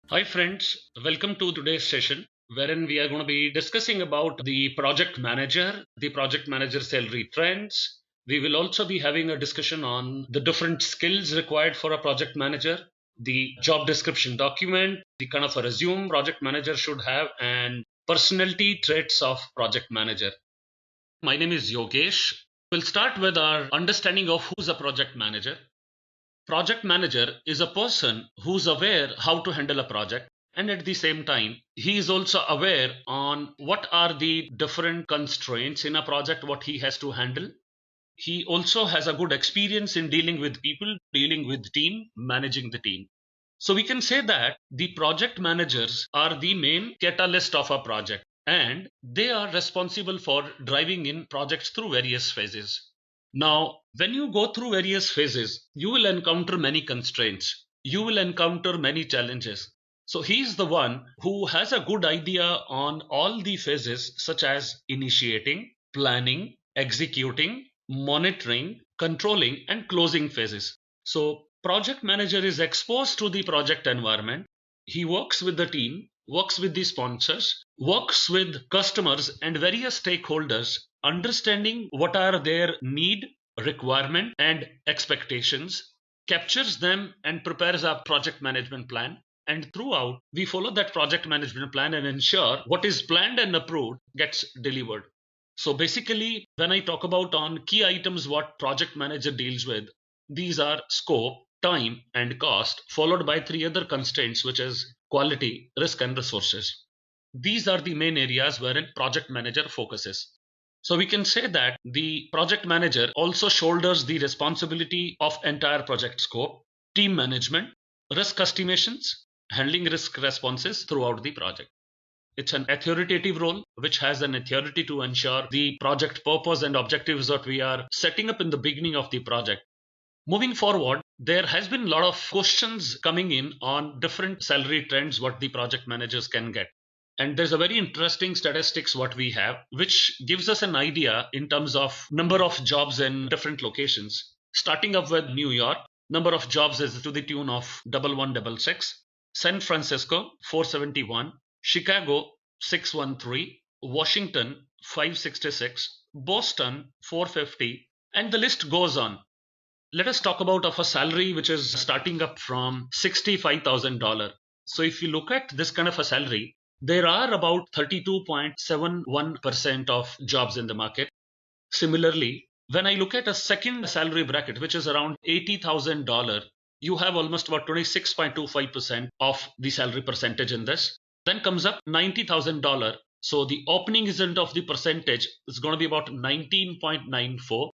Hi friends, welcome to today's session wherein we are going to be discussing about the project manager salary trends. We will also be having a discussion on the different skills required for a project manager, the job description document, the kind of a resume project manager should have, and personality traits of project manager. My name is Yogesh. We'll start with our understanding of who's a project manager. Project manager is a person who's aware how to handle a project, and at the same time he is also aware on what are the different constraints in a project what he has to handle. He also has a good experience in dealing with people, dealing with team, managing the team. So we can say that the project managers are the main catalyst of a project, and they are responsible for driving in projects through various phases. Now, when you go through various phases, you will encounter many constraints. You will encounter many challenges. So he is the one who has a good idea on all the phases, such as initiating, planning, executing, monitoring, controlling, and closing phases. So project manager is exposed to the project environment. He works with the team, works with the sponsors, works with customers and various stakeholders, understanding what are their need, requirement, and expectations, captures them and prepares a project management plan. And throughout, we follow that project management plan and ensure what is planned and approved gets delivered. So basically, when I talk about on key items what project manager deals with, these are scope, time, and cost, followed by three other constraints, which is quality, risk, and resources. These are the main areas wherein project manager focuses. So we can say that the project manager also shoulders the responsibility of entire project scope, team management, risk estimations, handling risk responses throughout the project. It's an authoritative role which has an authority to ensure the project purpose and objectives that we are setting up in the beginning of the project. Moving forward, there has been a lot of questions coming in on different salary trends what the project managers can get. And there's a very interesting statistics what we have, which gives us an idea in terms of number of jobs in different locations. Starting up with New York, number of jobs is to the tune of 1166, San Francisco 471, Chicago 613, Washington 566, Boston 450, and the list goes on. Let us talk about of a salary which is starting up from $65,000. So if you look at this kind of a salary, there are about 32.71% of jobs in the market. Similarly, when I look at a second salary bracket, which is around $80,000, you have almost about 26.25% of the salary percentage in this. Then comes up $90,000. So the opening isn't of the percentage, it's going to be about 19.94.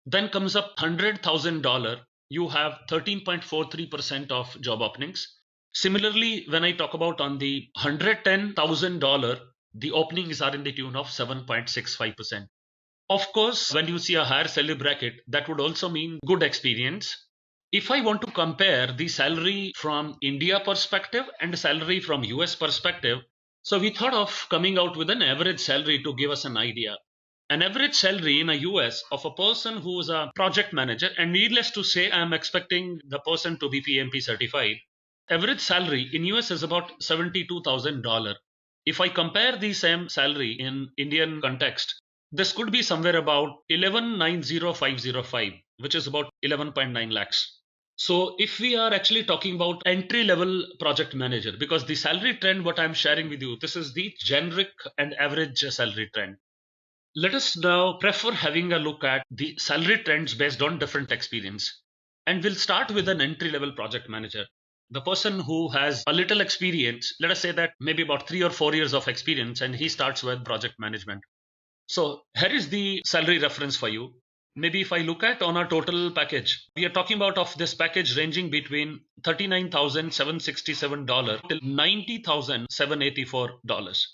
Then comes up $100,000, you have 13.43% of job openings. Similarly, when I talk about on the $110,000, the openings are in the tune of 7.65%. Of course, when you see a higher salary bracket, that would also mean good experience. If I want to compare the salary from India perspective and salary from US perspective, so we thought of coming out with an average salary to give us an idea. An average salary in a US of a person who is a project manager, and needless to say, I'm expecting the person to be PMP certified. Average salary in US is about $72,000. If I compare the same salary in Indian context, this could be somewhere about 11,90,505, which is about 11.9 lakhs. So if we are actually talking about entry level project manager, because the salary trend what I'm sharing with you, this is the generic and average salary trend. Let us now prefer having a look at the salary trends based on different experience. And we'll start with an entry level project manager. The person who has a little experience, let us say that maybe about 3 or 4 years of experience, and he starts with project management. So here is the salary reference for you. Maybe if I look at on our total package, we are talking about of this package ranging between $39,767 till $90,784.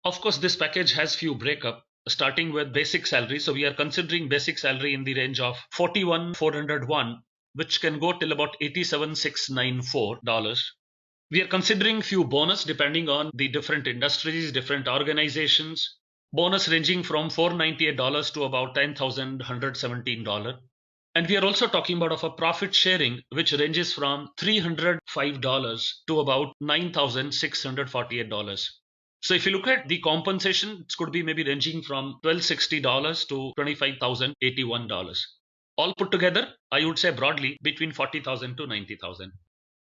Of course, this package has few breakup starting with basic salary. So we are considering basic salary in the range of 41,401, which can go till about $87,694. We are considering few bonus depending on the different industries, different organizations. Bonus ranging from $498 to about $10,117. And we are also talking about of a profit sharing, which ranges from $305 to about $9,648. So if you look at the compensation, it could be maybe ranging from $1,260 to $25,081. All put together, I would say broadly between 40,000 to 90,000.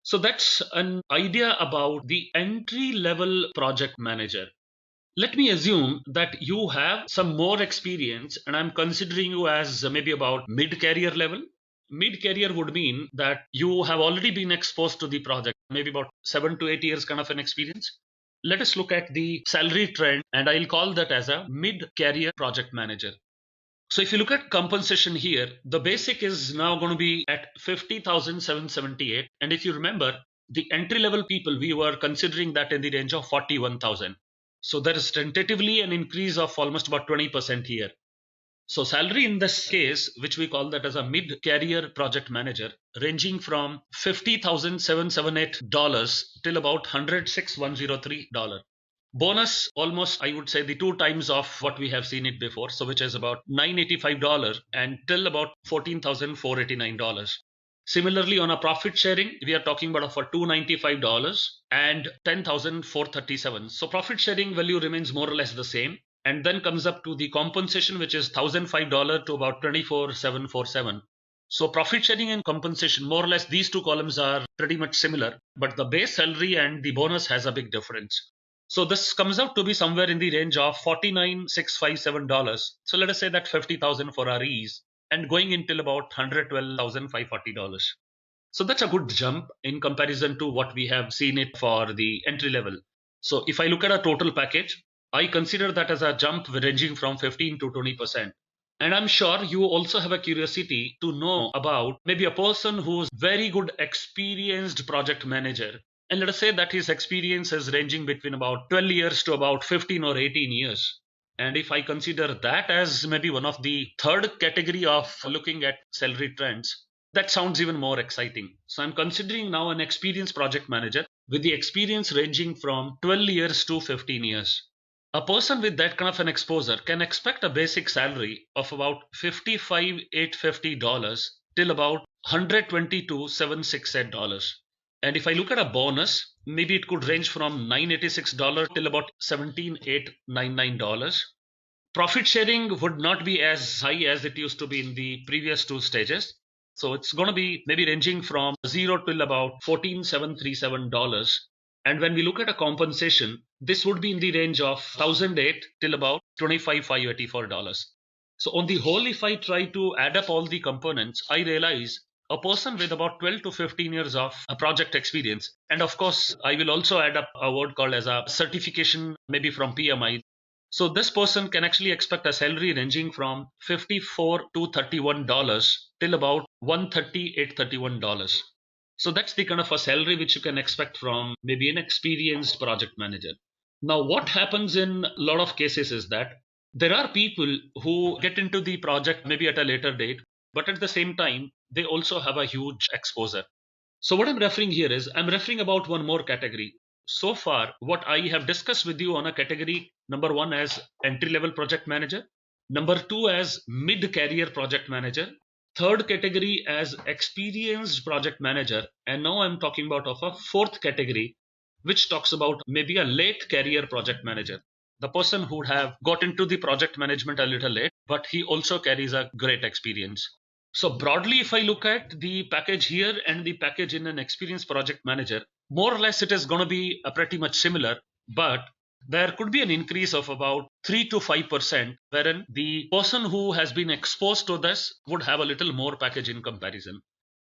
So that's an idea about the entry level project manager. Let me assume that you have some more experience and I'm considering you as maybe about mid career level. Mid career would mean that you have already been exposed to the project, maybe about 7 to 8 years kind of an experience. Let us look at the salary trend and I'll call that as a mid career project manager. So if you look at compensation here, the basic is now going to be at 50,778. And if you remember, the entry level people, we were considering that in the range of 41,000. So there is tentatively an increase of almost about 20% here. So salary in this case, which we call that as a mid-career project manager, ranging from $50,778 till about $106,103. Bonus almost I would say the two times of what we have seen it before, so which is about $985 and till about $14,489. Similarly, on a profit sharing, we are talking about for $295 and $10,437. So profit sharing value remains more or less the same. And then comes up to the compensation, which is $1,005 to about $24,747. So profit sharing and compensation, more or less these two columns are pretty much similar, but the base salary and the bonus has a big difference. So this comes out to be somewhere in the range of $49,657. So let us say that 50,000 for our ease and going until about $112,540. So that's a good jump in comparison to what we have seen it for the entry level. So if I look at a total package, I consider that as a jump ranging from 15 to 20%. And I'm sure you also have a curiosity to know about maybe a person who's very good experienced project manager. And let us say that his experience is ranging between about 12 years to about 15 or 18 years. And if I consider that as maybe one of the third category of looking at salary trends, that sounds even more exciting. So I'm considering now an experienced project manager with the experience ranging from 12 years to 15 years. A person with that kind of an exposure can expect a basic salary of about $55,850 till about $122,768. And if I look at a bonus, maybe it could range from $986 till about $17,899. Profit sharing would not be as high as it used to be in the previous two stages. So it's going to be maybe ranging from 0 till about $14,737. And when we look at a compensation, this would be in the range of 1,008 till about $25,584. So on the whole, if I try to add up all the components, I realize a person with about 12 to 15 years of project experience, and of course, I will also add up a word called as a certification, maybe from PMI. So this person can actually expect a salary ranging from $54 to $31 till about $138, $31. So that's the kind of a salary which you can expect from maybe an experienced project manager. Now, what happens in a lot of cases is that there are people who get into the project maybe at a later date, but at the same time, they also have a huge exposure. So what I'm referring here is I'm referring about one more category. So far, what I have discussed with you on a category number one as entry level project manager, number two as mid career project manager, third category as experienced project manager, and now I'm talking about of a fourth category which talks about maybe a late career project manager, the person who would have got into the project management a little late, but he also carries a great experience. So broadly, if I look at the package here and the package in an experienced project manager, more or less it is going to be pretty much similar, but there could be an increase of about 3 to 5%, wherein the person who has been exposed to this would have a little more package in comparison.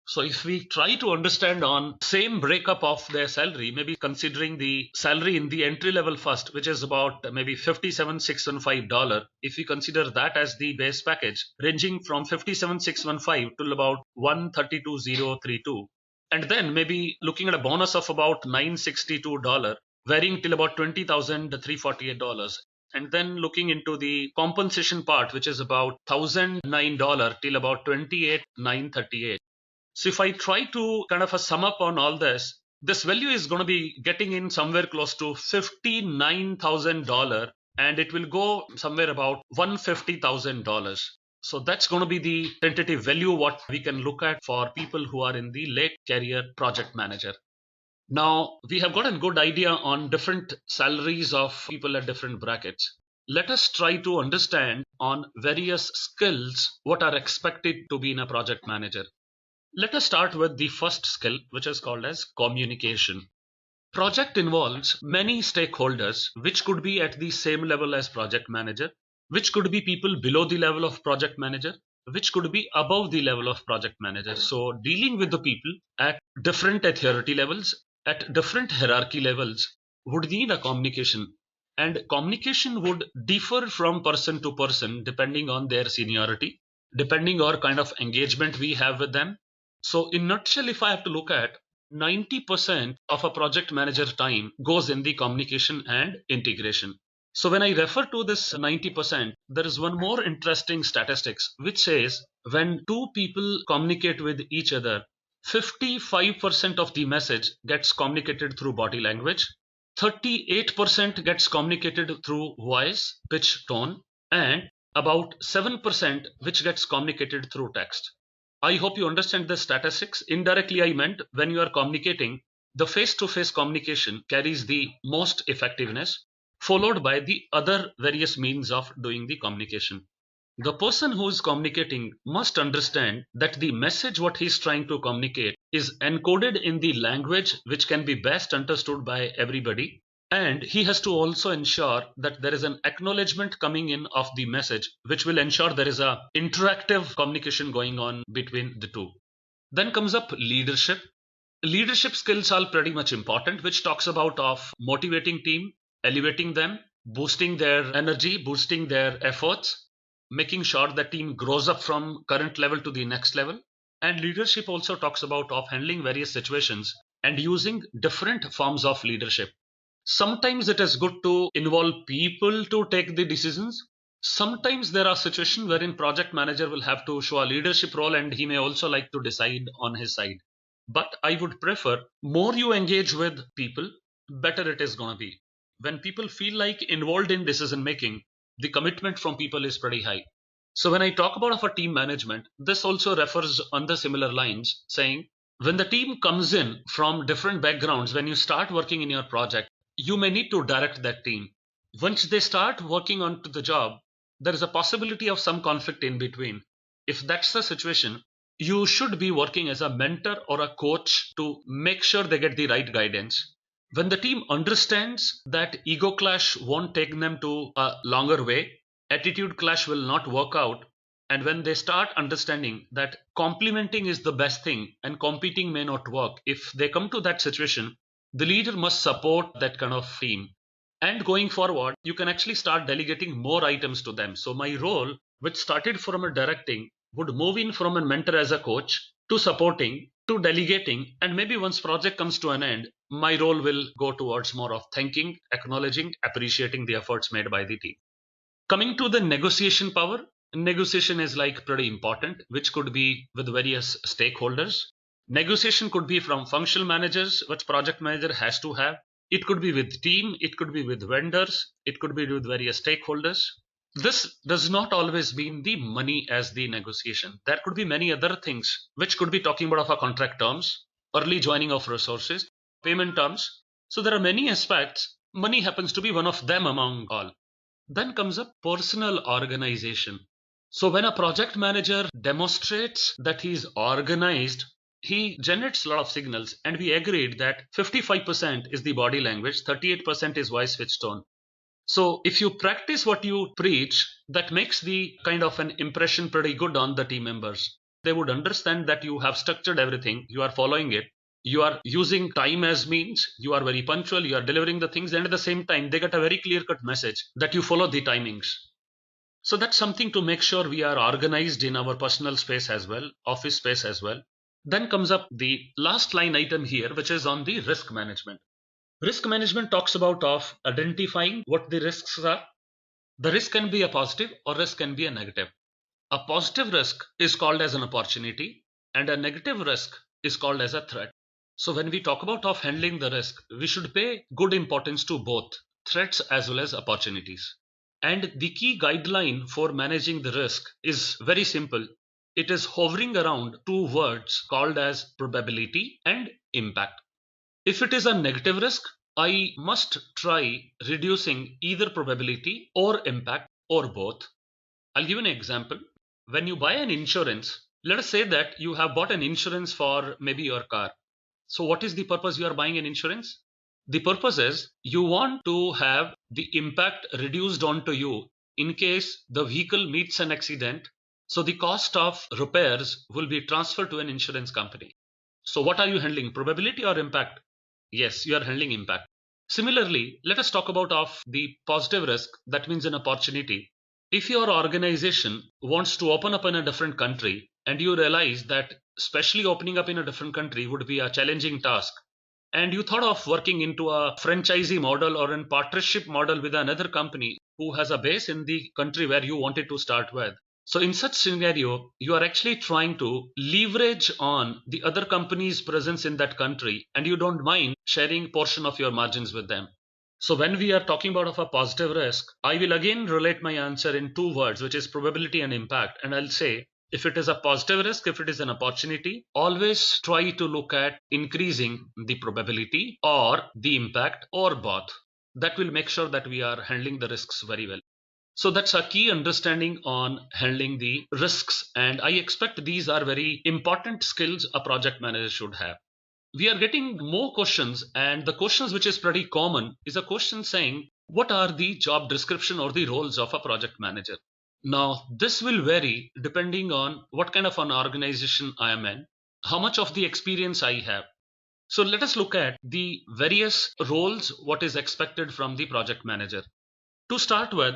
So if we try to understand on same breakup of their salary, maybe considering the salary in the entry level first, which is about maybe $57,615, if we consider that as the base package, ranging from $57,615 to about $132,032, and then maybe looking at a bonus of about $962, varying till about $20,348. And then looking into the compensation part, which is about $1,009 till about $28,938. So if I try to kind of a sum up on all this, this value is going to be getting in somewhere close to $59,000 and it will go somewhere about $150,000. So that's going to be the tentative value what we can look at for people who are in the late career project manager. Now we have got a good idea on different salaries of people at different brackets. Let us try to understand on various skills what are expected to be in a project manager. Let us start with the first skill, which is called as communication. Project involves many stakeholders, which could be at the same level as project manager, which could be people below the level of project manager, which could be above the level of project manager. So dealing with the people at different authority levels, at different hierarchy levels would need a communication. And communication would differ from person to person depending on their seniority, depending on kind of engagement we have with them. So in nutshell, if I have to look at 90% of a project manager time goes in the communication and integration. So when I refer to this 90%, there is one more interesting statistics which says when two people communicate with each other, 55% of the message gets communicated through body language, 38% gets communicated through voice, pitch, tone, and about 7% which gets communicated through text. I hope you understand the statistics. Indirectly, I meant when you are communicating, the face-to-face communication carries the most effectiveness, followed by the other various means of doing the communication. The person who is communicating must understand that the message what he is trying to communicate is encoded in the language which can be best understood by everybody, and he has to also ensure that there is an acknowledgement coming in of the message which will ensure there is a interactive communication going on between the two. Then comes up leadership. Leadership skills are pretty much important, which talks about of motivating team, elevating them, boosting their energy, boosting their efforts, making sure the team grows up from current level to the next level. And leadership also talks about of handling various situations and using different forms of leadership. Sometimes it is good to involve people to take the decisions. Sometimes there are situations wherein project manager will have to show a leadership role and he may also like to decide on his side. But I would prefer more you engage with people, better it is going to be. When people feel like involved in decision making, the commitment from people is pretty high. So when I talk about a team management, this also refers on the similar lines, saying when the team comes in from different backgrounds, when you start working in your project, you may need to direct that team. Once they start working onto the job, there is a possibility of some conflict in between. If that's the situation, you should be working as a mentor or a coach to make sure they get the right guidance. When the team understands that ego clash won't take them to a longer way, attitude clash will not work out, and when they start understanding that complementing is the best thing and competing may not work, if they come to that situation, the leader must support that kind of team. And going forward, you can actually start delegating more items to them. So my role, which started from a directing, would move in from a mentor as a coach to supporting to delegating, and maybe once project comes to an end, my role will go towards more of thanking, acknowledging, appreciating the efforts made by the team. Coming to the negotiation power, negotiation is like pretty important, which could be with various stakeholders. Negotiation could be from functional managers, which project manager has to have. It could be with team, it could be with vendors, it could be with various stakeholders. This does not always mean the money as the negotiation. There could be many other things which could be talking about of our contract terms, early joining of resources, payment terms. So there are many aspects. Money happens to be one of them among all. Then comes a personal organization. So when a project manager demonstrates that he is organized, he generates a lot of signals, and we agreed that 55% is the body language, 38% is voice with tone. So if you practice what you preach, that makes the kind of an impression pretty good on the team members. They would understand that you have structured everything, you are following it, you are using time as means, you are very punctual, you are delivering the things, and at the same time, they get a very clear cut message that you follow the timings. So that's something to make sure we are organized in our personal space as well, office space as well. Then comes up the last line item here, which is on the risk management. Risk management talks about of identifying what the risks are. The risk can be a positive or risk can be a negative. A positive risk is called as an opportunity and a negative risk is called as a threat. So when we talk about of handling the risk, we should pay good importance to both threats as well as opportunities. And the key guideline for managing the risk is very simple. It is hovering around two words called as probability and impact. If it is a negative risk, I must try reducing either probability or impact or both. I'll give you an example. When you buy an insurance, let us say that you have bought an insurance for maybe your car. So, what is the purpose you are buying an insurance? The purpose is you want to have the impact reduced onto you in case the vehicle meets an accident. So, the cost of repairs will be transferred to an insurance company. So, what are you handling? Probability or impact? Yes, you are handling impact. Similarly, let us talk about of the positive risk, that means an opportunity. If your organization wants to open up in a different country and you realize that especially opening up in a different country would be a challenging task, and you thought of working into a franchisee model or a partnership model with another company who has a base in the country where you wanted to start with. So in such scenario, you are actually trying to leverage on the other company's presence in that country, and you don't mind sharing portion of your margins with them. So when we are talking about of a positive risk, I will again relate my answer in two words, which is probability and impact. And I'll say, if it is a positive risk, if it is an opportunity, always try to look at increasing the probability or the impact or both. That will make sure that we are handling the risks very well. So that's a key understanding on handling the risks. And I expect these are very important skills a project manager should have. We are getting more questions, and the questions which is pretty common is a question saying, what are the job description or the roles of a project manager? Now, this will vary depending on what kind of an organization I am in, how much of the experience I have. So let us look at the various roles, what is expected from the project manager. To start with,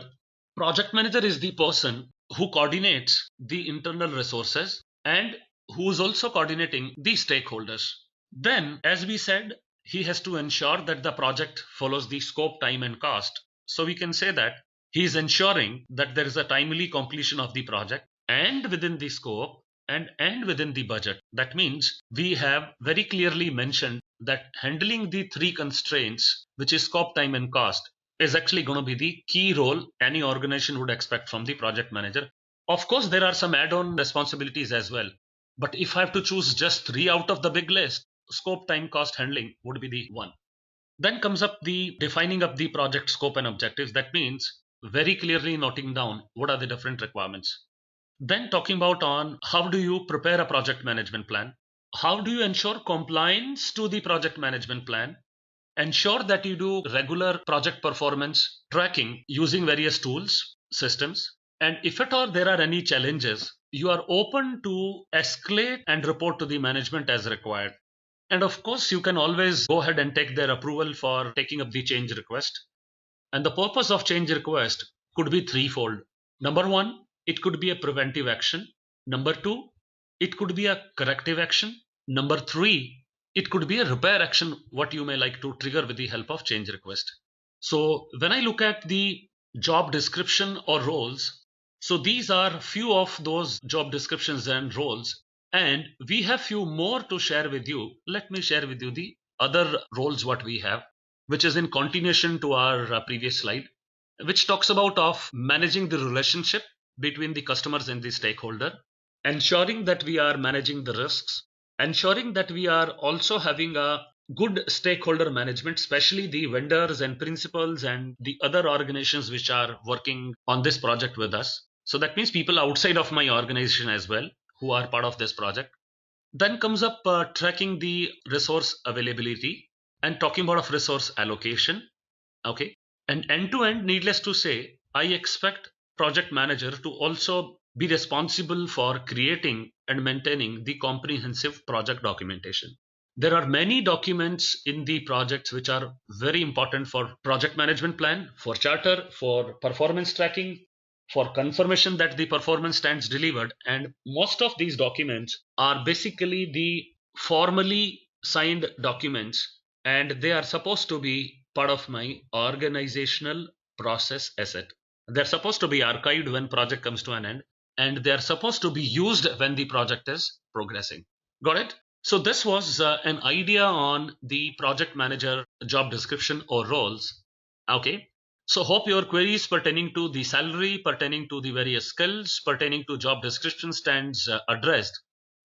project manager is the person who coordinates the internal resources and who is also coordinating the stakeholders. Then, as we said, he has to ensure that the project follows the scope, time, and cost. So we can say that he is ensuring that there is a timely completion of the project and within the scope and within the budget. That means we have very clearly mentioned that handling the three constraints, which is scope, time, and cost, is actually going to be the key role any organization would expect from the project manager. Of course, there are some add-on responsibilities as well. But if I have to choose just three out of the big list, scope, time, cost, handling would be the one. Then comes up the defining of the project scope and objectives. That means very clearly noting down what are the different requirements. Then talking about on how do you prepare a project management plan? How do you ensure compliance to the project management plan? Ensure that you do regular project performance tracking using various tools, systems. And if at all there are any challenges, you are open to escalate and report to the management as required. And of course, you can always go ahead and take their approval for taking up the change request. And the purpose of change request could be threefold. Number one, it could be a preventive action. Number two, it could be a corrective action. Number three, it could be a repair action, what you may like to trigger with the help of change request. So when I look at the job description or roles, so these are few of those job descriptions and roles, and we have few more to share with you. Let me share with you the other roles what we have, which is in continuation to our previous slide, which talks about of managing the relationship between the customers and the stakeholder, ensuring that we are managing the risks, ensuring that we are also having a good stakeholder management, especially the vendors and principals and the other organizations which are working on this project with us. So that means people outside of my organization as well who are part of this project. Then comes up tracking the resource availability and talking about of resource allocation. Okay. And end to end, needless to say, I expect project manager to also be responsible for creating and maintaining the comprehensive project documentation. There are many documents in the projects which are very important for project management plan, for charter, for performance tracking, for confirmation that the performance stands delivered. And most of these documents are basically the formally signed documents, and they are supposed to be part of my organizational process asset. They're supposed to be archived when project comes to an end, and they're supposed to be used when the project is progressing. Got it? So this was an idea on the project manager job description or roles. Okay. So hope your queries pertaining to the salary, pertaining to the various skills, pertaining to job description stands addressed.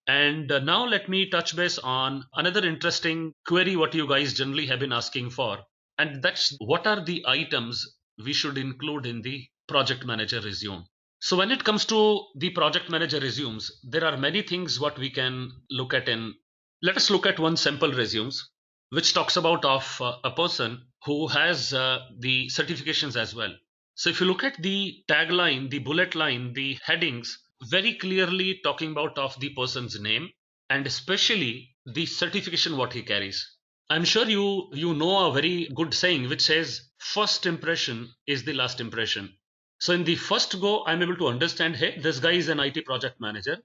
And now let me touch base on another interesting query what you guys generally have been asking for. And that's what are the items we should include in the project manager resume. So when it comes to the project manager resumes, there are many things what we can look at in. Let us look at one sample resumes, which talks about of a person who has the certifications as well. So if you look at the tagline, the bullet line, the headings, very clearly talking about of the person's name and especially the certification what he carries. I'm sure you know a very good saying which says first impression is the last impression. So in the first go, I'm able to understand, hey, this guy is an IT project manager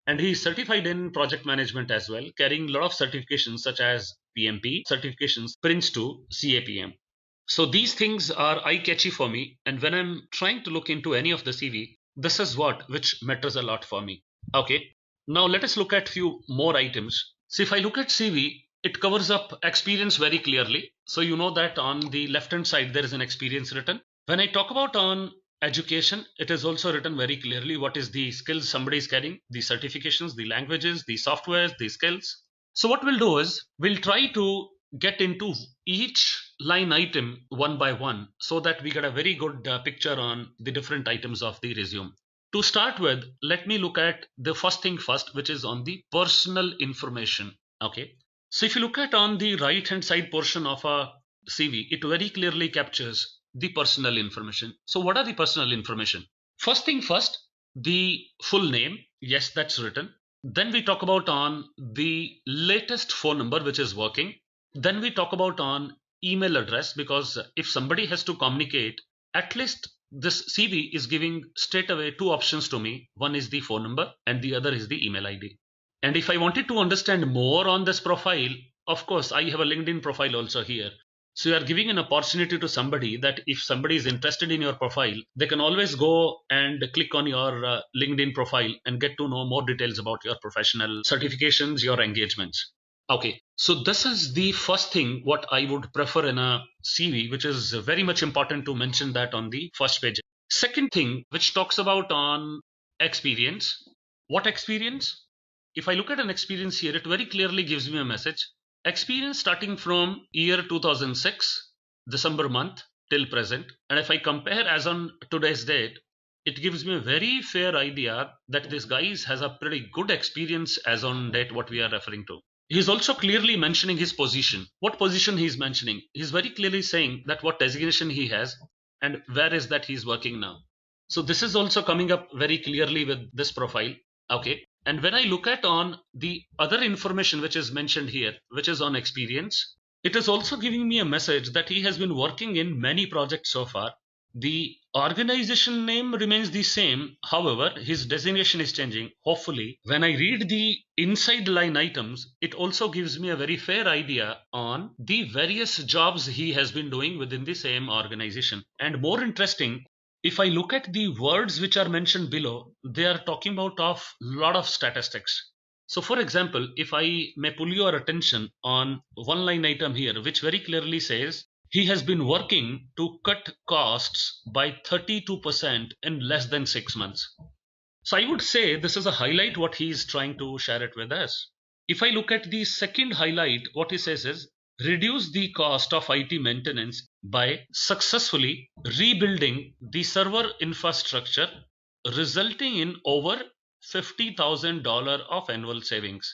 and he is certified in project management as well, carrying a lot of certifications such as PMP certifications, Prince 2, CAPM. So these things are eye catchy for me. And when I'm trying to look into any of the CV, this is what which matters a lot for me. Okay. Now let us look at few more items. So if I look at CV, it covers up experience very clearly. So you know that on the left hand side, there is an experience written. When I talk about on education, it is also written very clearly what is the skills somebody is carrying, the certifications, the languages, the softwares, the skills. So what we'll do is we'll try to get into each line item one by one so that we get a very good picture on the different items of the resume. To start with, let me look at the first thing first, which is on the personal information. Okay. So if you look at on the right hand side portion of a CV, it very clearly captures the personal information. So what are the personal information? First thing first, the full name. Yes, that's written. Then we talk about on the latest phone number which is working. Then we talk about on email address, because if somebody has to communicate, at least this CV is giving straight away two options to me. One is the phone number and the other is the email ID. And if I wanted to understand more on this profile, of course, I have a LinkedIn profile also here. So you are giving an opportunity to somebody that if somebody is interested in your profile, they can always go and click on your LinkedIn profile and get to know more details about your professional certifications, your engagements. Okay, so this is the first thing what I would prefer in a CV, which is very much important to mention that on the first page. Second thing, which talks about on experience. What experience? If I look at an experience here, it very clearly gives me a message. Experience starting from year 2006, December month till present. And if I compare as on today's date, it gives me a very fair idea that this guy has a pretty good experience as on date what we are referring to. He's also clearly mentioning his position. What position he's mentioning? He's very clearly saying that what designation he has and where is that he's working now. So this is also coming up very clearly with this profile. Okay. And when I look at on the other information which is mentioned here, which is on experience, it is also giving me a message that he has been working in many projects so far. The organization name remains the same. However, his designation is changing. Hopefully, when I read the inside line items, it also gives me a very fair idea on the various jobs he has been doing within the same organization. And more interesting, if I look at the words which are mentioned below, they are talking about of lot of statistics. So for example, if I may pull your attention on one line item here, which very clearly says he has been working to cut costs by 32% in less than 6 months. So I would say this is a highlight what he is trying to share it with us. If I look at the second highlight, what he says is reduce the cost of IT maintenance by successfully rebuilding the server infrastructure, resulting in over $50,000 of annual savings.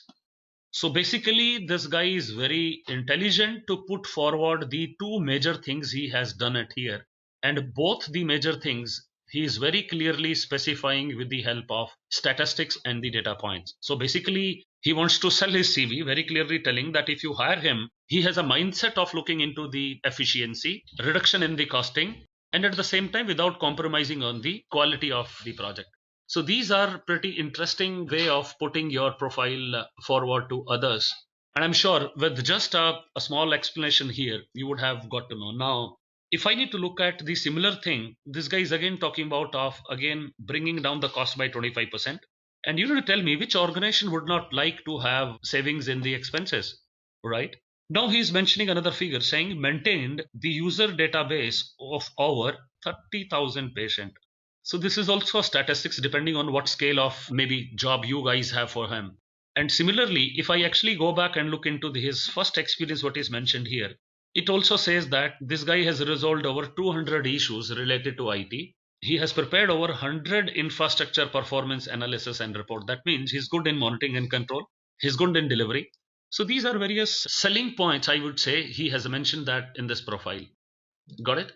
So basically, this guy is very intelligent to put forward the two major things he has done it here. And both the major things he is very clearly specifying with the help of statistics and the data points. So basically, he wants to sell his CV, very clearly telling that if you hire him, he has a mindset of looking into the efficiency, reduction in the costing, and at the same time without compromising on the quality of the project. So these are pretty interesting way of putting your profile forward to others. And I'm sure with just a small explanation here, you would have got to know. Now, if I need to look at the similar thing, this guy is again talking about of again bringing down the cost by 25%. And you need to tell me which organization would not like to have savings in the expenses, right? Now he is mentioning another figure saying maintained the user database of over 30,000 patients. So this is also statistics depending on what scale of maybe job you guys have for him. And similarly, if I actually go back and look into his first experience, what is mentioned here, it also says that this guy has resolved over 200 issues related to IT. He has prepared over 100 infrastructure performance analysis and report. That means he's good in monitoring and control. He's good in delivery. So these are various selling points, I would say. He has mentioned that in this profile. Got it?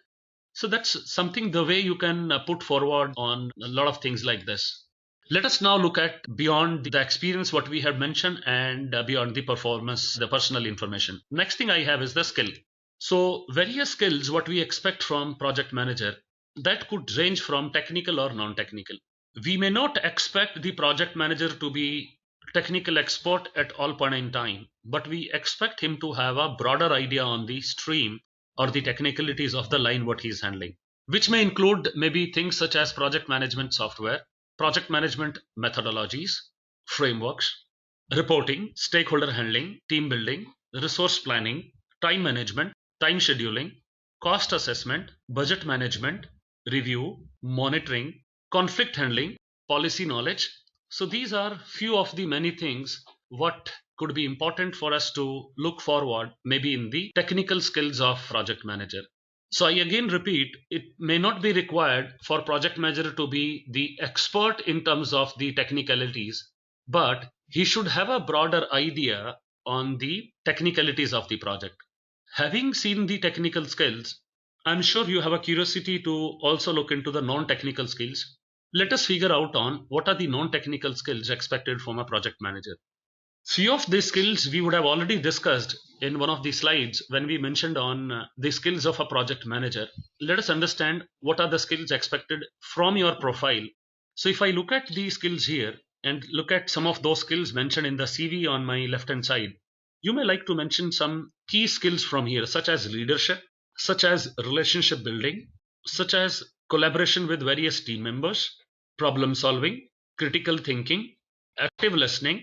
So that's something the way you can put forward on a lot of things like this. Let us now look at beyond the experience, what we have mentioned, and beyond the performance, the personal information. Next thing I have is the skill. So various skills, what we expect from project manager, that could range from technical or non-technical. We may not expect the project manager to be technical expert at all point in time, but we expect him to have a broader idea on the stream or the technicalities of the line what he is handling, which may include maybe things such as project management software, project management methodologies, frameworks, reporting, stakeholder handling, team building, resource planning, time management, time scheduling, cost assessment, budget management, review, monitoring, conflict handling, policy knowledge. So these are few of the many things what could be important for us to look forward maybe in the technical skills of project manager. So I again repeat, it may not be required for project manager to be the expert in terms of the technicalities, but he should have a broader idea on the technicalities of the project. Having seen the technical skills, I'm sure you have a curiosity to also look into the non-technical skills. Let us figure out on what are the non-technical skills expected from a project manager. Few of these skills we would have already discussed in one of the slides when we mentioned on the skills of a project manager. Let us understand what are the skills expected from your profile. So if I look at the skills here and look at some of those skills mentioned in the CV on my left hand side, you may like to mention some key skills from here, such as leadership, such as relationship building, such as collaboration with various team members, problem solving, critical thinking, active listening,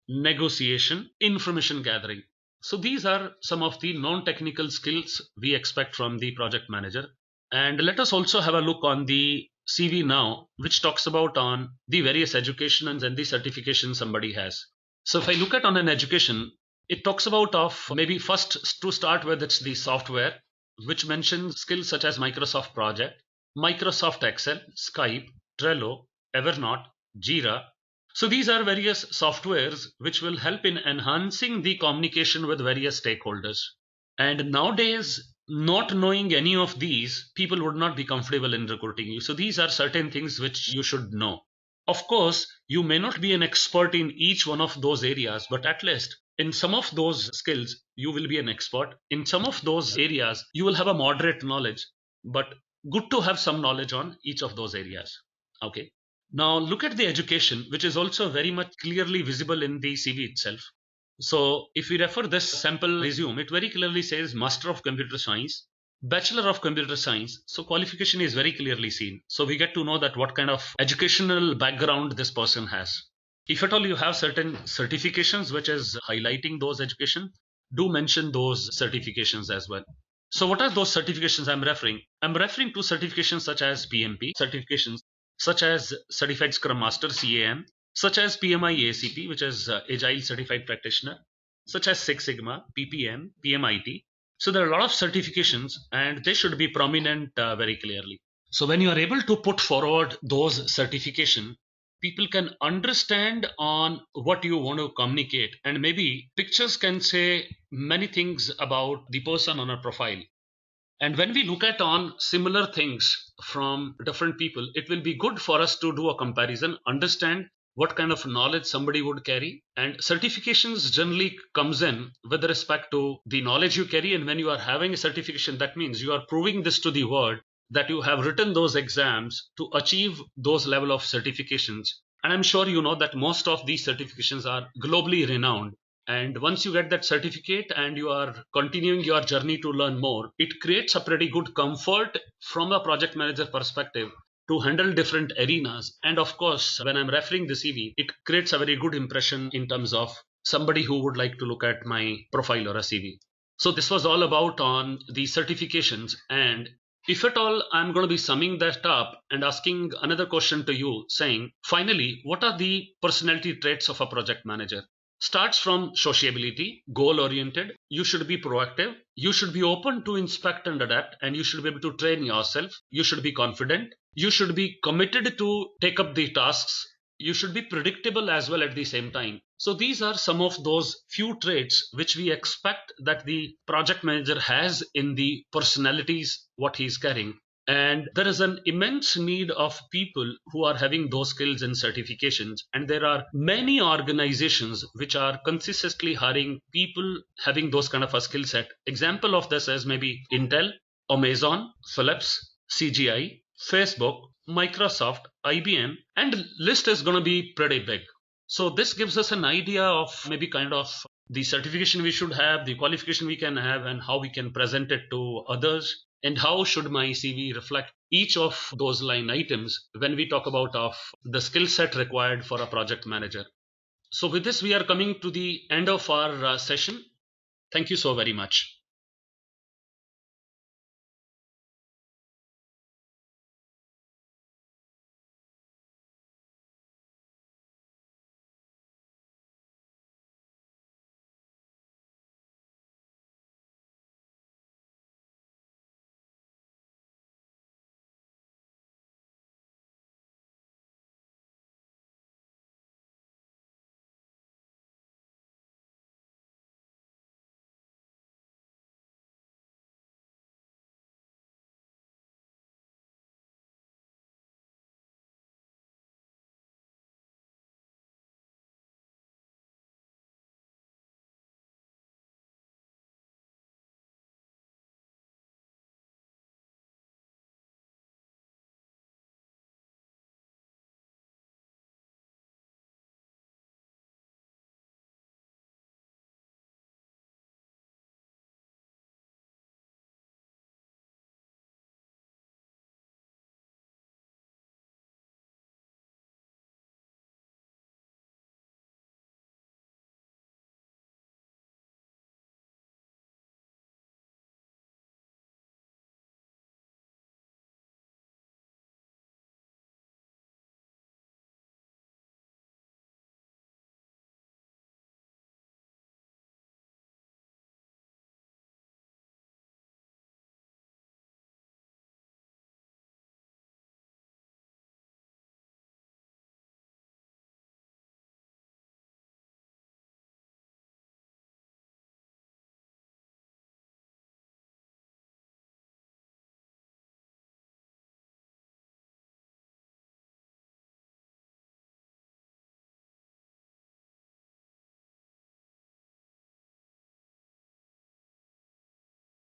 negotiation, information gathering. So these are some of the non-technical skills we expect from the project manager. And let us also have a look on the CV now, which talks about on the various educations and the certification somebody has. So if I look at on an education, it talks about of maybe first to start with, it's the software, which mentions skills such as Microsoft Project, Microsoft Excel, Skype, Trello, Evernote, Jira. So these are various softwares which will help in enhancing the communication with various stakeholders. And nowadays, not knowing any of these, people would not be comfortable in recruiting you. So these are certain things which you should know. Of course, you may not be an expert in each one of those areas, but at least in some of those skills, you will be an expert. In some of those areas, you will have a moderate knowledge, but good to have some knowledge on each of those areas. Okay. Now look at the education, which is also very much clearly visible in the CV itself. So if we refer this sample resume, it very clearly says Master of Computer Science, Bachelor of Computer Science. So qualification is very clearly seen. So we get to know that what kind of educational background this person has. If at all you have certain certifications which is highlighting those education, do mention those certifications as well. So what are those certifications I'm referring? I'm referring to certifications such as PMP certifications, such as Certified Scrum Master CAM, such as PMI ACP, which is Agile Certified Practitioner, such as Six Sigma, PPM, PMIT. So there are a lot of certifications and they should be prominent very clearly. So when you are able to put forward those certification, people can understand on what you want to communicate, and maybe pictures can say many things about the person on a profile. And when we look at on similar things from different people, it will be good for us to do a comparison, understand what kind of knowledge somebody would carry. And certifications generally comes in with respect to the knowledge you carry. And when you are having a certification, that means you are proving this to the world that you have written those exams to achieve those level of certifications. And I'm sure you know that most of these certifications are globally renowned. And once you get that certificate and you are continuing your journey to learn more, it creates a pretty good comfort from a project manager perspective to handle different arenas. And of course, when I'm referring the CV, it creates a very good impression in terms of somebody who would like to look at my profile or a CV. So this was all about on the certifications. And if at all, I'm going to be summing that up and asking another question to you saying, finally, what are the personality traits of a project manager? Starts from sociability, goal oriented. You should be proactive. You should be open to inspect and adapt, and you should be able to train yourself. You should be confident. You should be committed to take up the tasks. You should be predictable as well at the same time. So these are some of those few traits which we expect that the project manager has in the personalities what he's carrying. And there is an immense need of people who are having those skills and certifications. And there are many organizations which are consistently hiring people having those kind of a skill set. Example of this is maybe Intel, Amazon, Philips, CGI, Facebook, Microsoft, IBM, and list is going to be pretty big. So this gives us an idea of maybe kind of the certification we should have, the qualification we can have, and how we can present it to others, and how should my CV reflect each of those line items when we talk about of the skill set required for a project manager. So with this, we are coming to the end of our session. Thank you so very much.